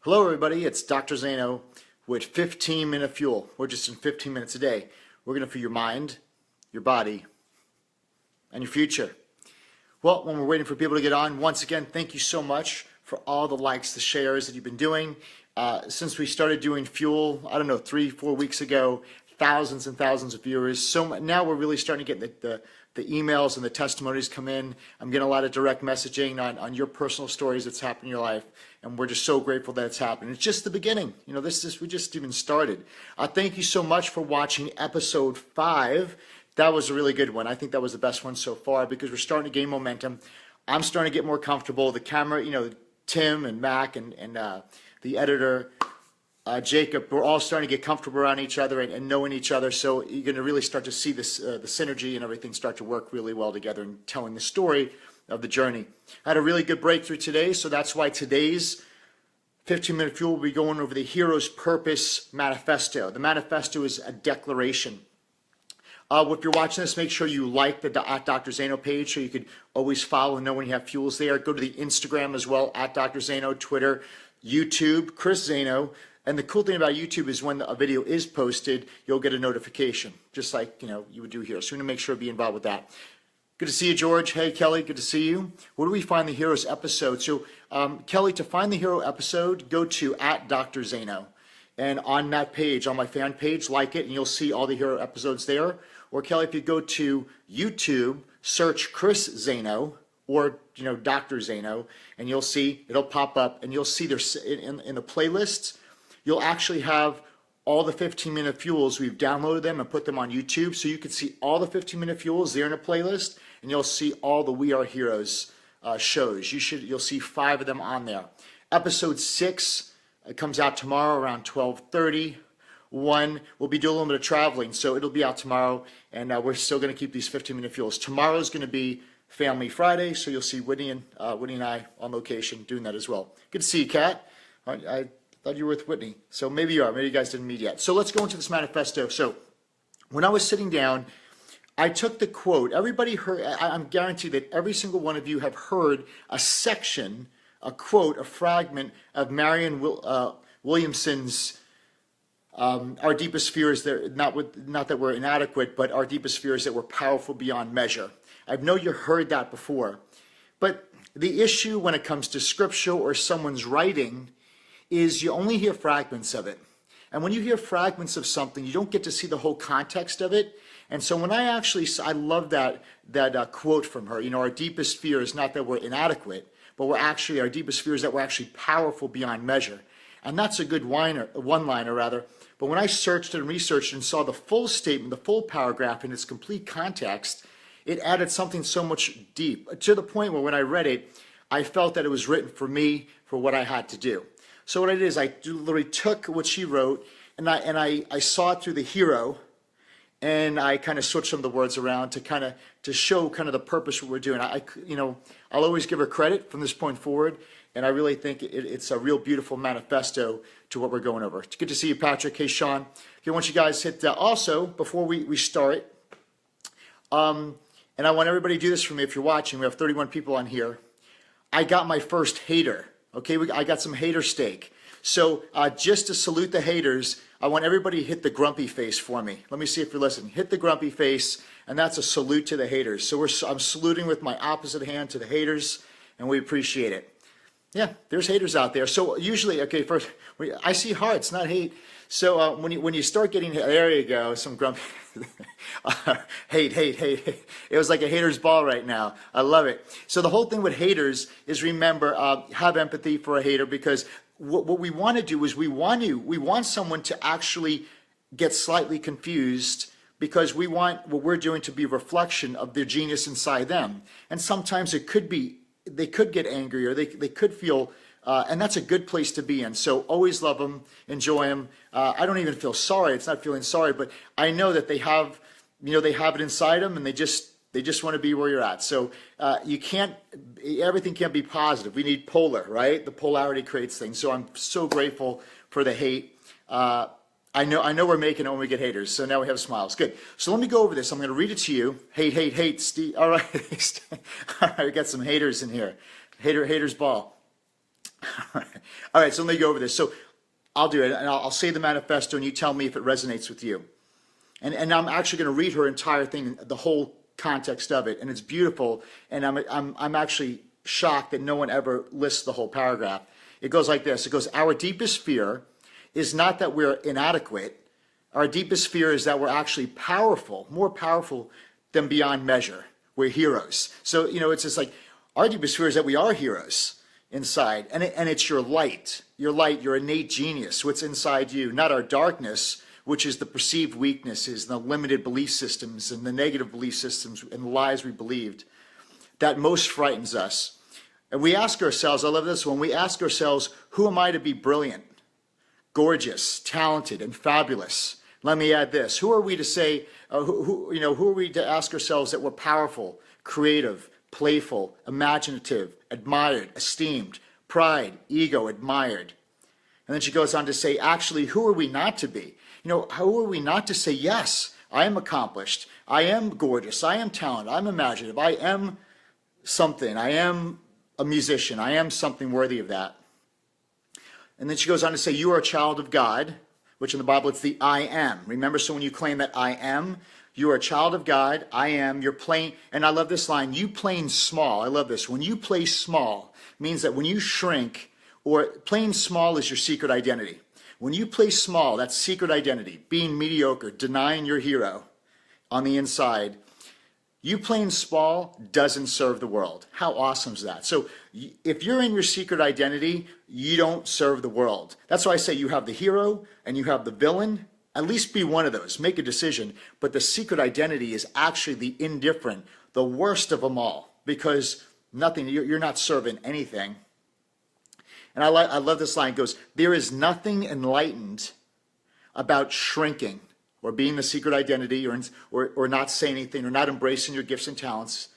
Hello everybody, it's Dr. Zaino with 15-minute fuel. We're just in 15 minutes a day. We're going to fuel your mind, your body, and your future. Well, when we're waiting for people to get on, once again, thank you so much for all the likes, the shares that you've been doing. Since we started doing fuel, I don't know, 3-4 weeks ago, thousands and thousands of viewers. So now we're really starting to get the emails and the testimonies come in. I'm getting a lot of direct messaging on your personal stories that's happened in your life, and we're just so grateful that it's happened. It's just the beginning. You know, we just even started. Thank you so much for watching episode 5. That was a really good one. I think that was the best one so far because we're starting to gain momentum. I'm starting to get more comfortable. The camera, you know, Tim and Mac and the editor, Jacob, we're all starting to get comfortable around each other and knowing each other. So you're going to really start to see this, the synergy and everything start to work really well together and telling the story of the journey. I had a really good breakthrough today, so that's why today's 15-minute fuel will be going over the Hero's Purpose Manifesto. The manifesto is a declaration. If you're watching this, make sure you like the @Dr. Zaino page so you could always follow and know when you have fuels there. Go to the Instagram as well, @Dr. Zaino, Twitter, YouTube, Chris Zaino. And the cool thing about YouTube is when a video is posted, you'll get a notification, just like you would do here. So we need to make sure to be involved with that. Good to see you, George. Hey, Kelly, good to see you. Where do we find the Heroes episode? So, Kelly, to find the Hero episode, go to @Dr. Zaino. And on that page, on my fan page, like it, and you'll see all the Hero episodes there. Or, Kelly, if you go to YouTube, search Chris Zaino or, Dr. Zaino, and you'll see, it'll pop up, and you'll see there's in the playlists, you'll actually have all the 15-minute fuels. We've downloaded them and put them on YouTube, so you can see all the 15-minute fuels there in a playlist, and you'll see all the We Are Heroes shows. You'll see 5 of them on there. Episode 6 comes out tomorrow around 12:30. 1, we'll be doing a little bit of traveling, so it'll be out tomorrow, and we're still going to keep these 15-minute fuels. Tomorrow's going to be Family Friday, so you'll see Whitney and I on location doing that as well. Good to see you, Kat. I thought you were with Whitney, so maybe you are. Maybe you guys didn't meet yet. So let's go into this manifesto. So when I was sitting down, I took the quote. Everybody heard, I'm guaranteed that every single one of you have heard a section, a quote, a fragment of Marianne Williamson's our deepest fear is that not that we're inadequate, but our deepest fear is that we're powerful beyond measure. I know you heard that before, but the issue when it comes to scripture or someone's writing is you only hear fragments of it. And when you hear fragments of something, you don't get to see the whole context of it. And so when I love that quote from her, our deepest fear is not that we're inadequate, but our deepest fear is that we're actually powerful beyond measure. And that's a good one-liner rather. But when I searched and researched and saw the full statement, the full paragraph in its complete context, it added something so much deep, to the point where when I read it, I felt that it was written for me, for what I had to do. So what I did is I literally took what she wrote and I saw it through the hero, and I kind of switched some of the words around to show kind of the purpose of what we're doing. I'll always give her credit from this point forward, and I really think it's a real beautiful manifesto to what we're going over. It's good to see you, Patrick. Hey, Sean. Okay, I want you guys to hit also before we start. And I want everybody to do this for me if you're watching. We have 31 people on here. I got my first hater. Okay, I got some hater steak. So just to salute the haters, I want everybody to hit the grumpy face for me. Let me see if you're listening. Hit the grumpy face, and that's a salute to the haters. So I'm saluting with my opposite hand to the haters, and we appreciate it. Yeah, there's haters out there. So usually, okay, first, I see hearts, not hate. So when you start getting, there you go, some grumpy, hate. It was like a hater's ball right now. I love it. So the whole thing with haters is, remember, have empathy for a hater, because what we want to do is we want someone to actually get slightly confused, because we want what we're doing to be a reflection of the genius inside them. And sometimes they could get angry, or they could feel, and that's a good place to be in. So always love them, enjoy them. I don't even feel sorry. It's not feeling sorry, but I know that they have it inside them, and they just want to be where you're at. So everything can't be positive. We need polar, right? The polarity creates things. So I'm so grateful for the hate. I know we're making it when we get haters. So now we have smiles. Good. So let me go over this. I'm going to read it to you. Hate, Steve. All right. All right, we got some haters in here. Haters ball. All right, so let me go over this. So I'll do it, and I'll say the manifesto, and you tell me if it resonates with you. And I'm actually going to read her entire thing, the whole context of it, and it's beautiful. And I'm actually shocked that no one ever lists the whole paragraph. It goes like this. It goes, our deepest fear is not that we're inadequate. Our deepest fear is that we're actually powerful, more powerful than beyond measure. We're heroes. So, it's just like our deepest fear is that we are heroes inside. And it's your light, your innate genius, what's inside you, not our darkness, which is the perceived weaknesses, the limited belief systems and the negative belief systems and the lies we believed that most frightens us. And we ask ourselves, I love this one, we ask ourselves, who am I to be brilliant, gorgeous, talented, and fabulous? Let me add this. Who are we to say, who are we to ask ourselves that we're powerful, creative, playful, imaginative, admired, esteemed, pride, ego, admired? And then she goes on to say, actually, who are we not to be? Who are we not to say, yes, I am accomplished, I am gorgeous, I am talented, I'm imaginative, I am something, I am a musician, I am something worthy of that. And then she goes on to say, you are a child of God, which in the Bible it's the I am. Remember, so when you claim that I am, you are a child of God, I am, you're playing, and I love this line, you playing small, I love this, when you play small, means that when you shrink, or playing small is your secret identity. When you play small, that's secret identity, being mediocre, denying your hero on the inside, you playing small doesn't serve the world. How awesome is that? So if you're in your secret identity, you don't serve the world. That's why I say you have the hero and you have the villain. At least be one of those. Make a decision. But the secret identity is actually the indifferent, the worst of them all, because you're not serving anything. And I love this line. It goes, there is nothing enlightened about shrinking or being the secret identity or not saying anything or not embracing your gifts and talents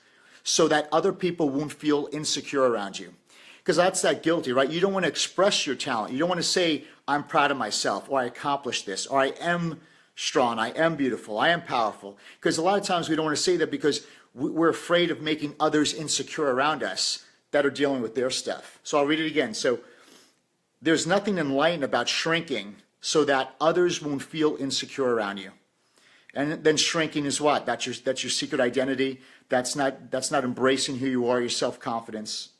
so that other people won't feel insecure around you. Because that's that guilty, right? You don't want to express your talent. You don't want to say, I'm proud of myself, or I accomplished this, or I am strong, I am beautiful, I am powerful. Because a lot of times we don't want to say that because we're afraid of making others insecure around us that are dealing with their stuff. So I'll read it again. So there's nothing enlightened about shrinking so that others won't feel insecure around you. And then shrinking is what? That's your secret identity. That's not embracing who you are, your self-confidence.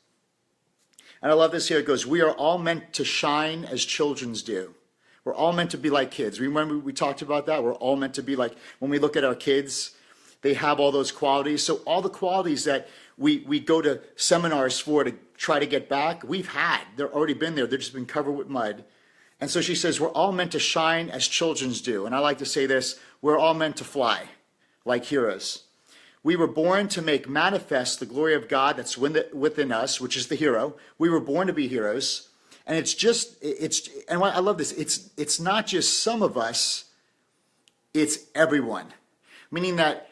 And I love this here. It goes, we are all meant to shine as children do. We're all meant to be like kids. Remember we talked about that? We're all meant to be like, when we look at our kids, they have all those qualities. So all the qualities that we go to seminars for to try to get back, we've had. They've already been there. They've just been covered with mud. And so she says, we're all meant to shine as children do. And I like to say this, we're all meant to fly like heroes. We were born to make manifest the glory of God that's within us, which is the hero. We were born to be heroes. And and I love this, it's not just some of us, it's everyone. Meaning that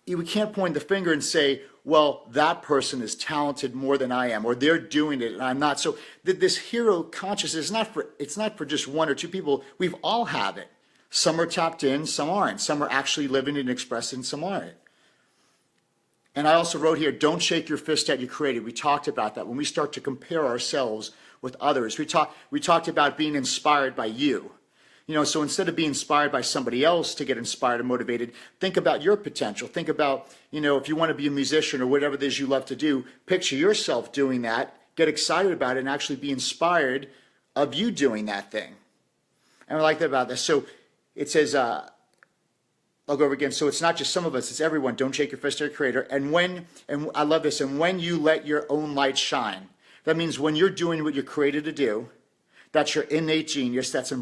we can't point the finger and say, well, that person is talented more than I am, or they're doing it and I'm not. So this hero consciousness, it's not for just one or two people. We've all have it. Some are tapped in, some aren't. Some are actually living and expressing, some aren't. And I also wrote here, don't shake your fist at your creator. We talked about that when we start to compare ourselves with others. We talked about being inspired by you. So instead of being inspired by somebody else to get inspired and motivated, think about your potential. Think about, if you want to be a musician or whatever it is you love to do, picture yourself doing that, get excited about it, and actually be inspired of you doing that thing. And I like that about this. So it says, I'll go over again. So it's not just some of us, it's everyone. Don't shake your fist at your creator. And I love this, and when you let your own light shine, that means when you're doing what you're created to do, that's your innate genius. That's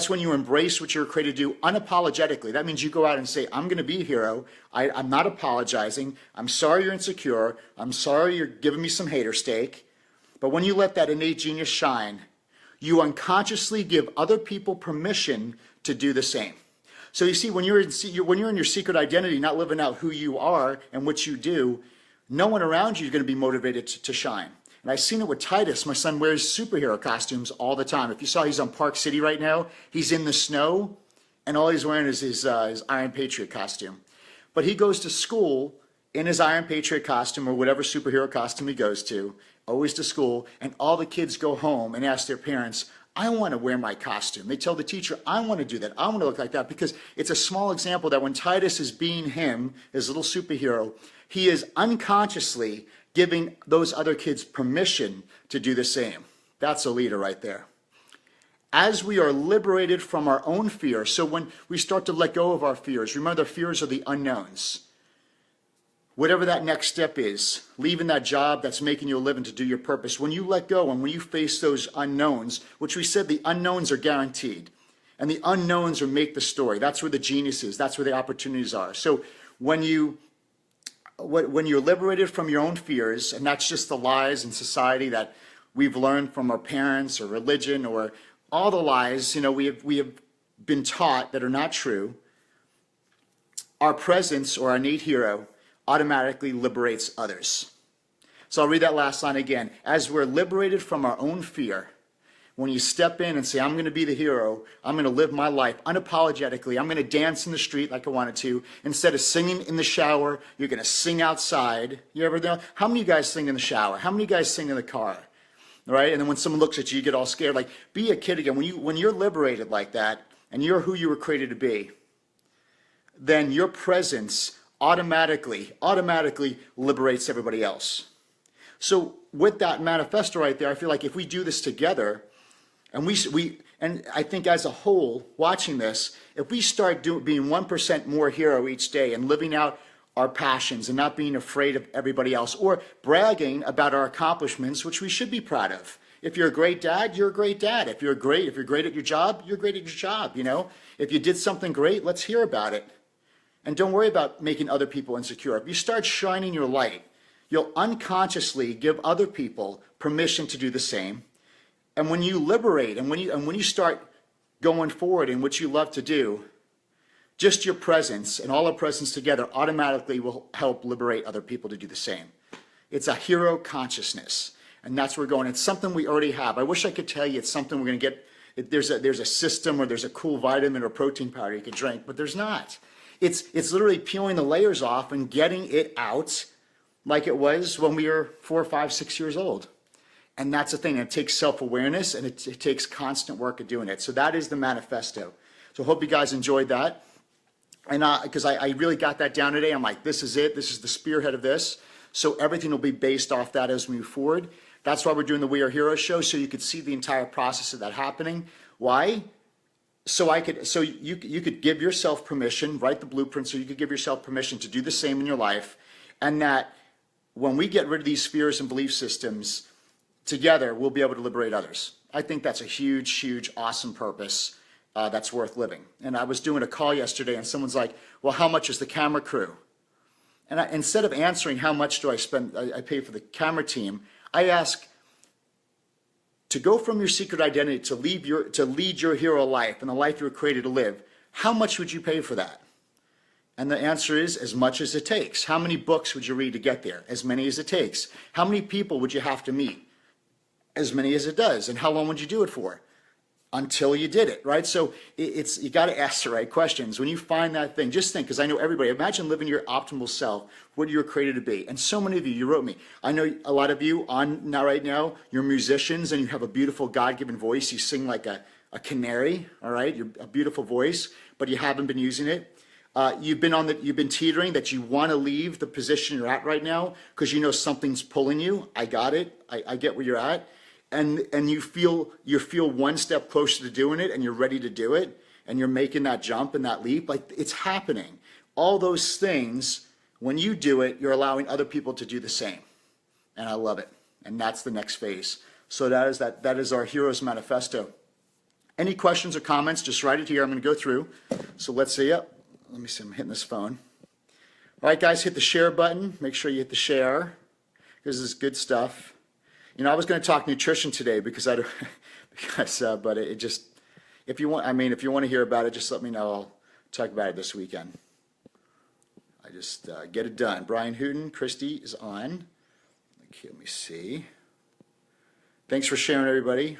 when you embrace what you're created to do unapologetically. That means you go out and say, I'm going to be a hero. I'm not apologizing. I'm sorry you're insecure. I'm sorry you're giving me some hater steak. But when you let that innate genius shine, you unconsciously give other people permission to do the same. So you see, when you're in your secret identity, not living out who you are and what you do, no one around you is going to be motivated to shine. And I've seen it with Titus. My son wears superhero costumes all the time. If you saw, he's on Park City right now. He's in the snow, and all he's wearing is his Iron Patriot costume. But he goes to school in his Iron Patriot costume or whatever superhero costume he goes to, always to school, and all the kids go home and ask their parents, I want to wear my costume. They tell the teacher, I want to do that. I want to look like that, because it's a small example that when Titus is being him, his little superhero, he is unconsciously giving those other kids permission to do the same. That's a leader right there. As we are liberated from our own fear, so when we start to let go of our fears, remember the fears are the unknowns. Whatever that next step is, leaving that job that's making you a living to do your purpose, when you let go and when you face those unknowns, which we said the unknowns are guaranteed, and the unknowns are make the story. That's where the genius is. That's where the opportunities are. So when you're liberated from your own fears, and that's just the lies in society that we've learned from our parents or religion or all the lies, we have been taught that are not true, our presence or our innate hero automatically liberates others. So I'll read that last line again. As we're liberated from our own fear, when you step in and say, I'm going to be the hero, I'm going to live my life unapologetically, I'm going to dance in the street like I wanted to, instead of singing in the shower, you're going to sing outside. You ever know? How many of you guys sing in the shower? How many of you guys sing in the car? Right? And then when someone looks at you, you get all scared. Like, be a kid again. When you're liberated like that, and you're who you were created to be, then your presence automatically liberates everybody else. So with that manifesto right there, I feel like if we do this together, and and I think as a whole, watching this, if we start being 1% more hero each day and living out our passions and not being afraid of everybody else, or bragging about our accomplishments, which we should be proud of. If you're a great dad, you're a great dad. If you're great at your job, you're great at your job. If you did something great, let's hear about it. And don't worry about making other people insecure. If you start shining your light, you'll unconsciously give other people permission to do the same. And when you liberate and when you start going forward in what you love to do, just your presence and all our presence together automatically will help liberate other people to do the same. It's a hero consciousness, and that's where we're going. It's something we already have. I wish I could tell you it's something we're going to get. There's a system or there's a cool vitamin or protein powder you could drink, but there's not. It's literally peeling the layers off and getting it out like it was when we were 4, 5, 6 years old. And that's the thing. It takes self-awareness, and it takes constant work at doing it. So that is the manifesto. So I hope you guys enjoyed that. And because I really got that down today. I'm like, this is it. This is the spearhead of this. So everything will be based off that as we move forward. That's why we're doing the We Are Heroes show, so you could see the entire process of that happening. Why? So you could give yourself permission, write the blueprint, so you could give yourself permission to do the same in your life. And that when we get rid of these fears and belief systems, together we'll be able to liberate others. I think that's a huge, huge, awesome purpose. That's worth living. And I was doing a call yesterday, and someone's like, well, how much is the camera crew? And instead of answering how much do I spend, I pay for the camera team, I ask, to go from your secret identity to lead your hero life and the life you were created to live, how much would you pay for that? And the answer is as much as it takes. How many books would you read to get there? As many as it takes. How many people would you have to meet? As many as it does. And how long would you do it for? Until you did it, right? So you got to ask the right questions. When you find that thing, just think, because I know everybody, imagine living your optimal self, what you were created to be. And so many of you wrote me. I know a lot of you right now, you're musicians and you have a beautiful God-given voice. You sing like a canary, all right? You're a beautiful voice, but you haven't been using it. You've been teetering that you want to leave the position you're at right now because you know something's pulling you. I got it. I get where you're at. And you feel one step closer to doing it, and you're ready to do it, and you're making that jump and that leap. Like, it's happening. All those things, when you do it, you're allowing other people to do the same. And I love it. And that's the next phase. So that is our Heroes Manifesto. Any questions or comments, just write it here. I'm going to go through. So let's see. Yep. Let me see. I'm hitting this phone. All right, guys, hit the share button. Make sure you hit the share, because this is good stuff. I was going to talk nutrition today but it just, if you want to hear about it, just let me know. I'll talk about it this weekend. I just get it done. Brian Hooten, Christy is on. Okay, let me see. Thanks for sharing, everybody.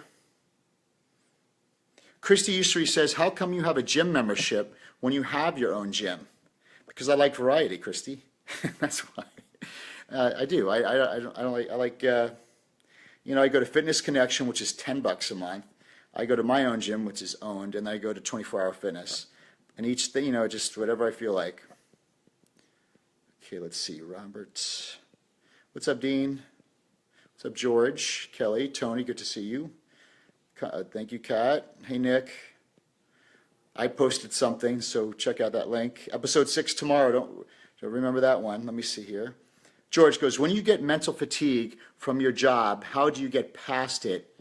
Christy Ussery says, how come you have a gym membership when you have your own gym? Because I like variety, Christy. That's why. I do. I don't like. I go to Fitness Connection, which is $10 a month. I go to my own gym, which is owned, and then I go to 24 Hour Fitness. And each thing, just whatever I feel like. Okay, let's see. Robert. What's up, Dean? What's up, George? Kelly, Tony, good to see you. Thank you, Kat. Hey, Nick. I posted something, so check out that link. Episode 6 tomorrow. Don't remember that one. Let me see here. George goes, when you get mental fatigue from your job, how do you get past it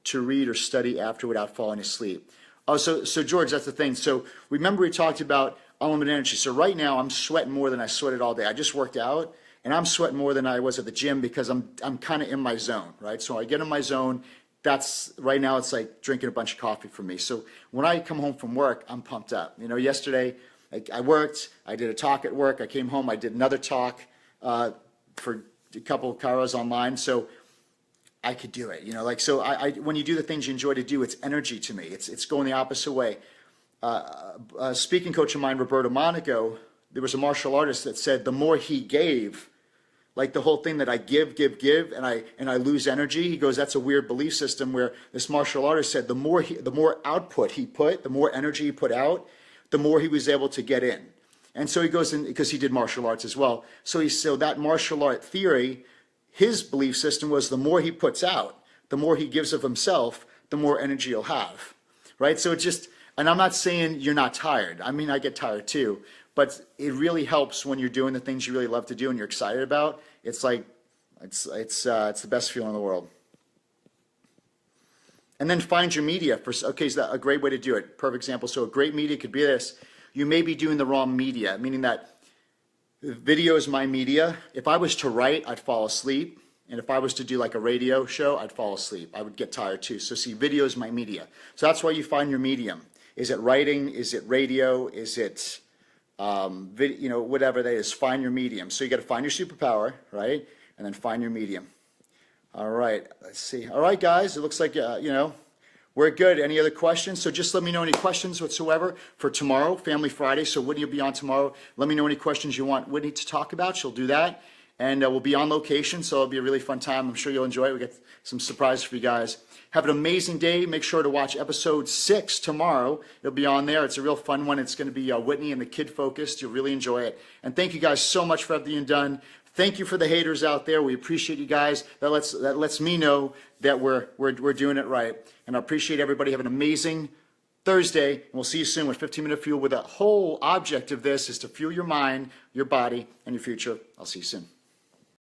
to read or study after without falling asleep? Oh, so George, that's the thing. So remember we talked about unlimited energy. So right now I'm sweating more than I sweated all day. I just worked out, and I'm sweating more than I was at the gym because I'm kind of in my zone, right? So I get in my zone. That's right now it's like drinking a bunch of coffee for me. So when I come home from work, I'm pumped up. Yesterday I worked, I did a talk at work. I came home, I did another talk for a couple of chiros online. So I could do it, so when you do the things you enjoy to do, it's energy to me. It's going the opposite way. A speaking coach of mine, Roberto Monaco, there was a martial artist that said the more he gave, like the whole thing that I give, and I lose energy. He goes, that's a weird belief system where this martial artist said the more output he put, the more energy he put out, the more he was able to get in. And so he goes in, because he did martial arts as well. So that martial art theory, his belief system was the more he puts out, the more he gives of himself, the more energy he'll have, right? So and I'm not saying you're not tired. I mean, I get tired too, but it really helps when you're doing the things you really love to do and you're excited about. It's like, it's the best feeling in the world. And then find your media. Okay, so a great way to do it. Perfect example. So a great media could be this. You may be doing the wrong media, meaning that video is my media. If I was to write, I'd fall asleep. And if I was to do like a radio show, I'd fall asleep. I would get tired too. So see, video is my media. So that's why you find your medium. Is it writing? Is it radio? Is it, whatever that is, find your medium. So you got to find your superpower, right? And then find your medium. All right, let's see. All right, guys, it looks like, we're good. Any other questions? So just let me know any questions whatsoever for tomorrow, Family Friday. So Whitney will be on tomorrow. Let me know any questions you want Whitney to talk about. She'll do that. And we'll be on location, so it'll be a really fun time. I'm sure you'll enjoy it. We got some surprises for you guys. Have an amazing day. Make sure to watch episode 6 tomorrow. It'll be on there. It's a real fun one. It's going to be Whitney and the kid focused. You'll really enjoy it. And thank you guys so much for everything you've done. Thank you for the haters out there. We appreciate you guys. That lets me know that we're doing it right. And I appreciate everybody. Have an amazing Thursday. And we'll see you soon with 15-Minute Fuel, where the whole object of this is to fuel your mind, your body, and your future. I'll see you soon.